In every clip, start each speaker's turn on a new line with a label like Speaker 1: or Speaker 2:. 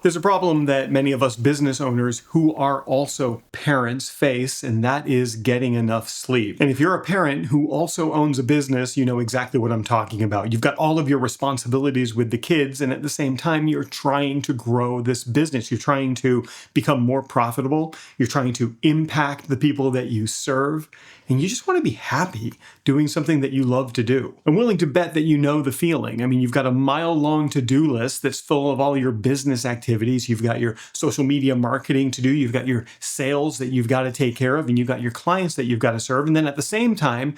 Speaker 1: There's a problem that many of us business owners who are also parents face, and that is getting enough sleep. And if you're a parent who also owns a business, you know exactly what I'm talking about. You've got all of your responsibilities with the kids, and at the same time, you're trying to grow this business. You're trying to become more profitable. You're trying to impact the people that you serve, and you just want to be happy doing something that you love to do. I'm willing to bet that you know the feeling. I mean, you've got a mile-long to-do list that's full of all your business activities. You've got your social media marketing to do. You've got your sales that you've got to take care of, and you've got your clients that you've got to serve. And then at the same time,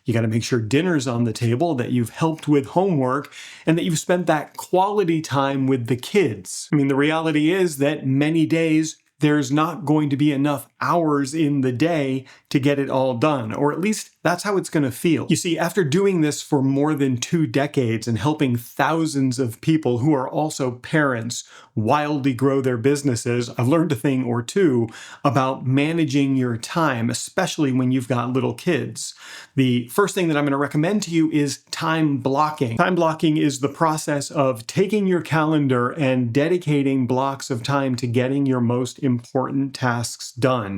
Speaker 1: you got to make sure dinner's on the table, that you've helped with homework, and that you've spent that quality time with the kids. I mean, the reality is that many days there's not going to be enough hours in the day to get it all done, or at least that's how it's going to feel. You see, after doing this for more than 2 decades and helping thousands of people who are also parents wildly grow their businesses, I've learned a thing or two about managing your time, especially when you've got little kids. The first thing that I'm going to recommend to you is time blocking. Time blocking is the process of taking your calendar and dedicating blocks of time to getting your most important tasks done.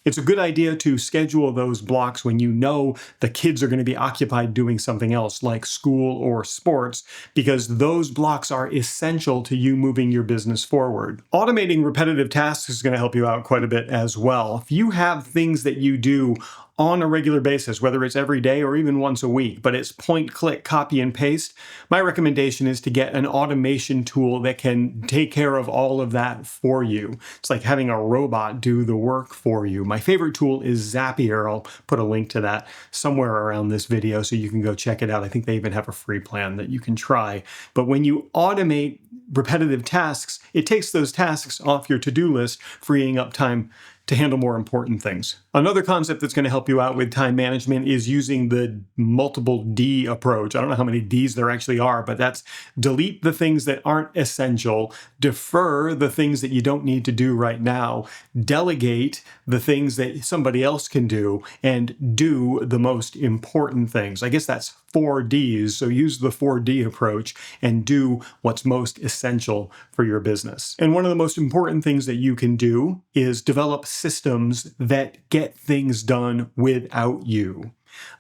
Speaker 1: It's a good idea to schedule those blocks when you know the kids are going to be occupied doing something else like school or sports, because those blocks are essential to you moving your business forward. Automating repetitive tasks is going to help you out quite a bit as well. If you have things that you do on a regular basis, whether it's every day or even once a week, but it's point, click, copy, and paste, my recommendation is to get an automation tool that can take care of all of that for you. It's like having a robot do the work for you. My favorite tool is Zapier. I'll put a link to that somewhere around this video so you can go check it out. I think they even have a free plan that you can try. But when you automate repetitive tasks, it takes those tasks off your to-do list, freeing up time to handle more important things. Another concept that's going to help you out with time management is using the multiple D approach. I don't know how many Ds there actually are, but that's delete the things that aren't essential, defer the things that you don't need to do right now, delegate the things that somebody else can do, and do the most important things. I guess that's 4 Ds, so use the 4D approach and do what's most essential for your business. And one of the most important things that you can do is develop systems that get things done without you.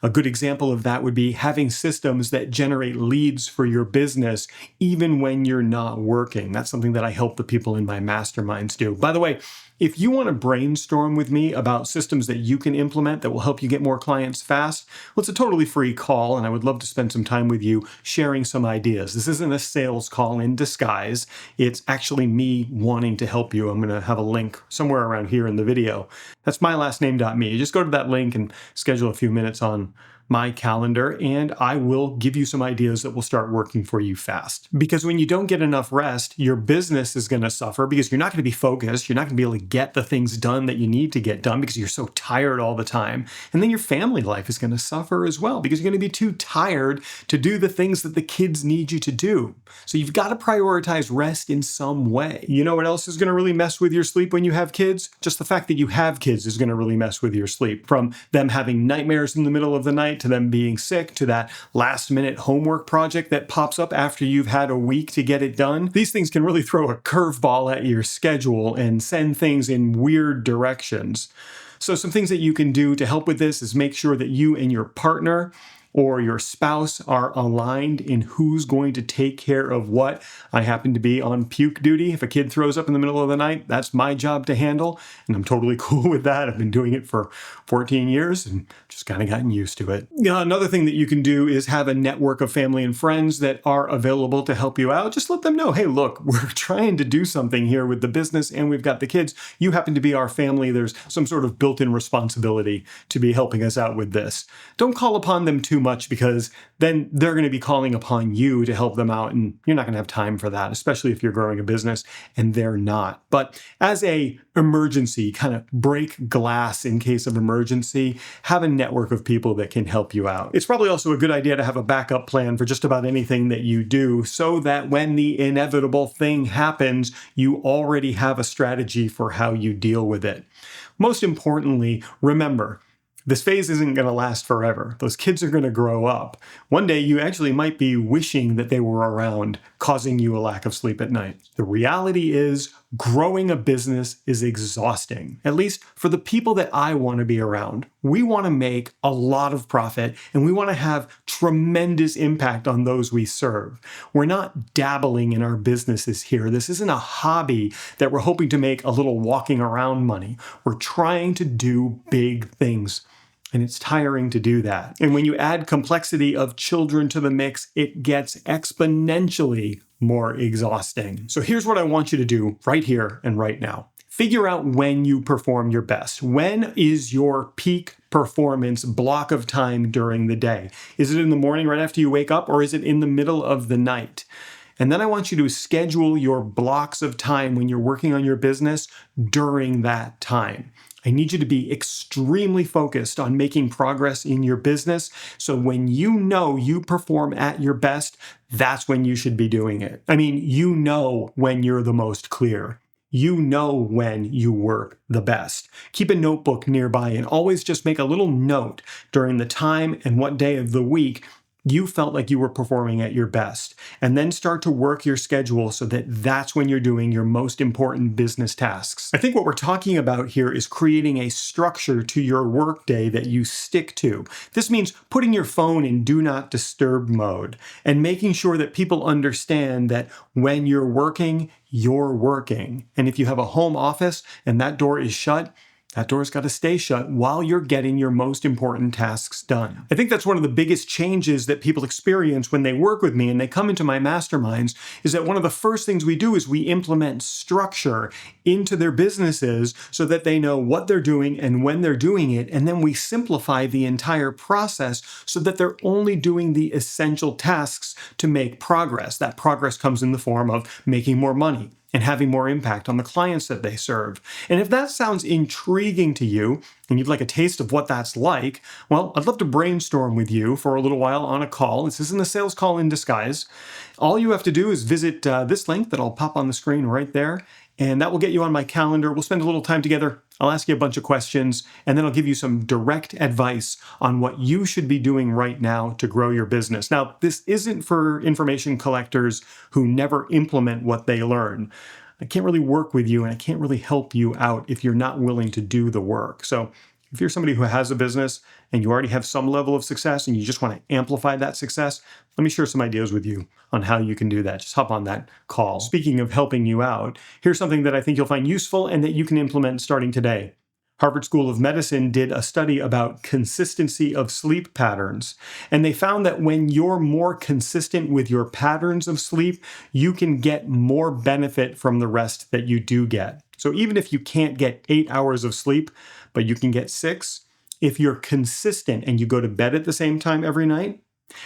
Speaker 1: A good example of that would be having systems that generate leads for your business even when you're not working. That's something that I help the people in my masterminds do. By the way, if you want to brainstorm with me about systems that you can implement that will help you get more clients fast, well, it's a totally free call, and I would love to spend some time with you sharing some ideas. This isn't a sales call in disguise. It's actually me wanting to help you. I'm going to have a link somewhere around here in the video. That's mylastname.me. Just go to that link and schedule a few minutes on my calendar, and I will give you some ideas that will start working for you fast. Because when you don't get enough rest, your business is going to suffer because you're not going to be focused. You're not going to be able to get the things done that you need to get done because you're so tired all the time. And then your family life is going to suffer as well because you're going to be too tired to do the things that the kids need you to do. So you've got to prioritize rest in some way. You know what else is going to really mess with your sleep when you have kids? Just the fact that you have kids is going to really mess with your sleep. From them having nightmares in the middle of the night, to them being sick, to that last-minute homework project that pops up after you've had a week to get it done. These things can really throw a curveball at your schedule and send things in weird directions. So some things that you can do to help with this is make sure that you and your partner or your spouse are aligned in who's going to take care of what. I happen to be on puke duty. If a kid throws up in the middle of the night, that's my job to handle, and I'm totally cool with that. I've been doing it for 14 years and just kind of gotten used to it. Another thing that you can do is have a network of family and friends that are available to help you out. Just let them know, hey, look, we're trying to do something here with the business and we've got the kids. You happen to be our family. There's some sort of built-in responsibility to be helping us out with this. Don't call upon them too much, because then they're going to be calling upon you to help them out, and you're not going to have time for that, especially if you're growing a business and they're not. But as a emergency, kind of break glass in case of emergency, have a network of people that can help you out. It's probably also a good idea to have a backup plan for just about anything that you do, so that when the inevitable thing happens, you already have a strategy for how you deal with it. Most importantly, remember, This phase isn't going to last forever. Those kids are going to grow up. One day you actually might be wishing that they were around, causing you a lack of sleep at night. The reality is, growing a business is exhausting, at least for the people that I want to be around. We want to make a lot of profit and we want to have tremendous impact on those we serve. We're not dabbling in our businesses here. This isn't a hobby that we're hoping to make a little walking around money. We're trying to do big things. And it's tiring to do that. And when you add complexity of children to the mix, it gets exponentially more exhausting. So here's what I want you to do right here and right now. Figure out when you perform your best. When is your peak performance block of time during the day? Is it in the morning right after you wake up, or is it in the middle of the night? And then I want you to schedule your blocks of time when you're working on your business during that time. I need you to be extremely focused on making progress in your business. So when you know you perform at your best, that's when you should be doing it. I mean, you know when you're the most clear. You know when you work the best. Keep a notebook nearby and always just make a little note during the time and what day of the week you felt like you were performing at your best, and then start to work your schedule so that that's when you're doing your most important business tasks. I think what we're talking about here is creating a structure to your workday that you stick to. This means putting your phone in do not disturb mode and making sure that people understand that when you're working, you're working. And if you have a home office and that door is shut, that door's got to stay shut while you're getting your most important tasks done. I think that's one of the biggest changes that people experience when they work with me and they come into my masterminds, is that one of the first things we do is we implement structure into their businesses so that they know what they're doing and when they're doing it. And then we simplify the entire process so that they're only doing the essential tasks to make progress. That progress comes in the form of making more money and having more impact on the clients that they serve. And if that sounds intriguing to you, and you'd like a taste of what that's like, well, I'd love to brainstorm with you for a little while on a call. This isn't a sales call in disguise. All you have to do is visit this link that I'll pop on the screen right there, and that will get you on my calendar. We'll spend a little time together. I'll ask you a bunch of questions, and then I'll give you some direct advice on what you should be doing right now to grow your business. Now, this isn't for information collectors who never implement what they learn. I can't really work with you, and I can't really help you out if you're not willing to do the work. So if you're somebody who has a business and you already have some level of success and you just want to amplify that success, let me share some ideas with you on how you can do that. Just hop on that call. Speaking of helping you out, here's something that I think you'll find useful and that you can implement starting today. Harvard School of Medicine did a study about consistency of sleep patterns, and they found that when you're more consistent with your patterns of sleep, you can get more benefit from the rest that you do get. So even if you can't get 8 hours of sleep, but you can get 6, if you're consistent and you go to bed at the same time every night,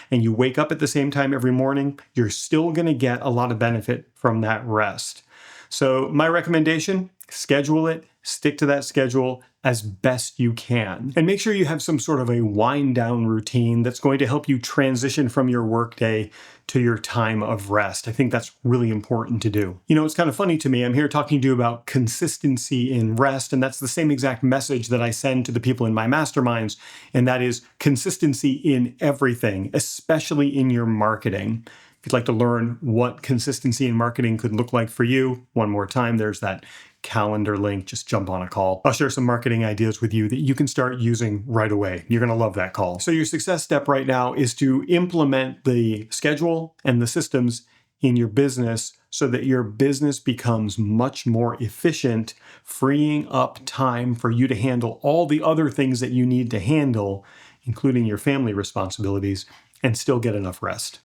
Speaker 1: and you wake up at the same time every morning, you're still going to get a lot of benefit from that rest. So my recommendation, schedule it, stick to that schedule as best you can. And make sure you have some sort of a wind down routine that's going to help you transition from your workday to your time of rest. I think that's really important to do. You know, it's kind of funny to me. I'm here talking to you about consistency in rest, and that's the same exact message that I send to the people in my masterminds, and that is consistency in everything, especially in your marketing. If you'd like to learn what consistency in marketing could look like for you, one more time, there's that calendar link. Just jump on a call. I'll share some marketing ideas with you that you can start using right away. You're going to love that call. So your success step right now is to implement the schedule and the systems in your business so that your business becomes much more efficient, freeing up time for you to handle all the other things that you need to handle, including your family responsibilities, and still get enough rest.